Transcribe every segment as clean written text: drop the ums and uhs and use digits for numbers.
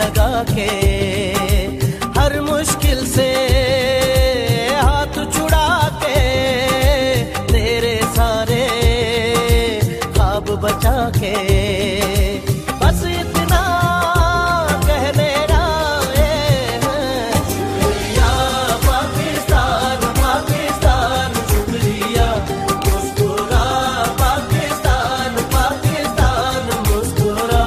लगा के, हर मुश्किल से हाथ छुड़ा के, तेरे सारे ख्वाब बचा के, बस इतना कहने आए हैं। शुक्रिया पाकिस्तान, पाकिस्तान शुक्रिया, मुस्कुरा पाकिस्तान, पाकिस्तान मुस्कुरा।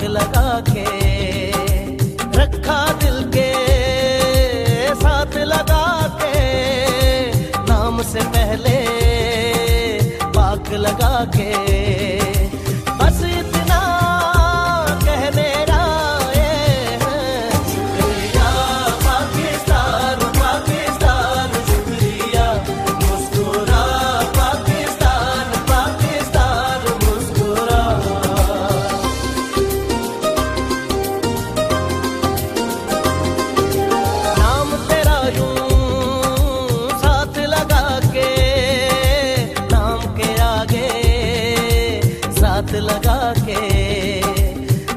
लगा के रखा दिल के साथ लगा के, नाम से पहले पाक लगा के, बस इतना कहने आए हैं। शुक्रिया पाकिस्तान, पाकिस्तान शुक्रिया, मुस्कुरा पाकिस्तान, पाकिस्तान मुस्कुरा। लगा के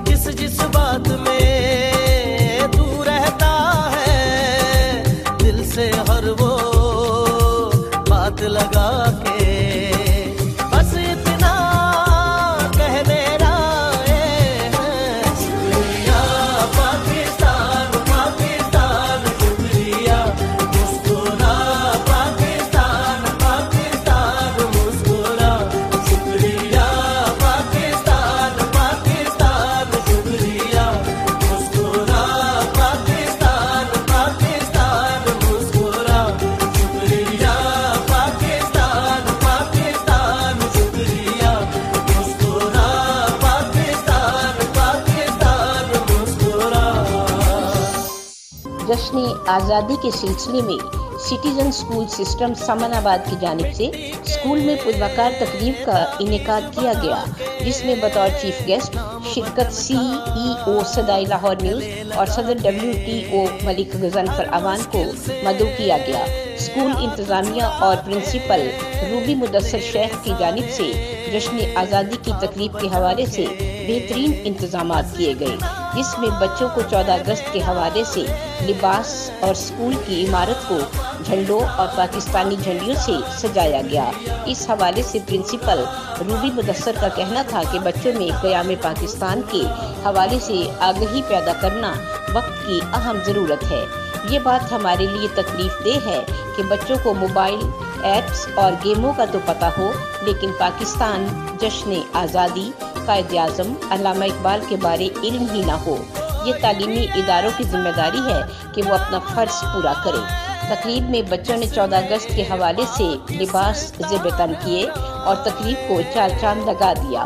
जिस जिस बात में तू रहता है, दिल से हर वो बात लगा के, बस इतना कहने आए हैं। शुक्रिया पाकिस्तान, पाकिस्तान शुक्रिया, मुस्कुरा पाकिस्तान, पाकिस्तान मुस्कुरा। शुक्रिया जश्न आज़ादी के सिलसिले में सिटीजन स्कूल सिस्टम समनाबाद की जानिब से स्कूल में पुरवकार तकरीब का इनेकाद किया गया, जिसमें बतौर चीफ गेस्ट शिरकत CEO सदाई लाहौर न्यूज़ और सदर WTO मलिक गजनफर अवान को मदऊ किया गया। स्कूल इंतज़ामिया और प्रिंसिपल रूबी मुदस्सर शेख की जानिब से जश्न आज़ादी की तकरीब के हवाले से बेहतरीन इंतजामात किए गए, जिसमें बच्चों को 14 अगस्त के हवाले से लिबास और स्कूल की इमारत को झंडों और पाकिस्तानी झंडियों से सजाया गया। इस हवाले से प्रिंसिपल रूबी मुदस्सर का कहना था कि बच्चों में क़याम पाकिस्तान के हवाले से आगाही पैदा करना वक्त की अहम ज़रूरत है। ये बात हमारे लिए तकलीफदेह है कि बच्चों को मोबाइल ऐप्स और गेमों का तो पता हो, लेकिन पाकिस्तान, जश्न आज़ादी, कायद-ए-आज़म, अल्लामा इकबाल के बारे इल्म ही ना हो। ये तालीमी इदारों की जिम्मेदारी है कि वो अपना फ़र्ज पूरा करें। तकरीब में बच्चों ने 14 अगस्त के हवाले से लिबास ज़ेब-ए-तन किए और तकरीब को चार चांद लगा दिया।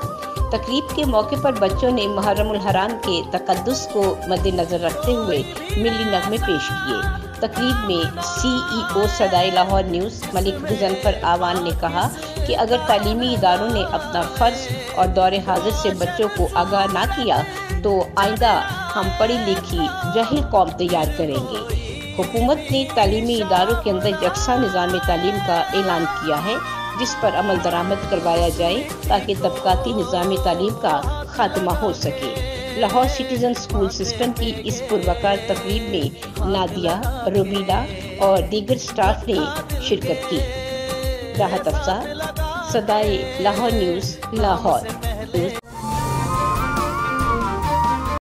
तकरीब के मौके पर बच्चों ने मुहर्रमुल हराम के तक़द्दुस को मद्देनज़र रखते हुए मिली नग़मे पेश किए। तकरीब में CEO सदाई लाहौर न्यूज़ मलिक गजनफर अवान ने कहा कि अगर तालीमी इदारों ने अपना फ़र्ज और दौरे हाजिर से बच्चों को आगाह ना किया तो आइंदा हम पढ़ी लिखी जाहिल कौम तैयार करेंगे। हुकूमत ने तालीमी इदारों के अंदर यकसा निज़ाम तालीम का ऐलान किया है, जिस पर अमल दरामद करवाया जाए ताकि तबकाती निज़ाम तालीम का खात्मा हो सके। लाहौर सिटीजन स्कूल सिस्टम की इस पुरवकार तकरीब में नादिया, रुबीला और दीगर स्टाफ ने शिरकत की। राहत अफसा, सदाई लाहौर न्यूज़, लाहौर।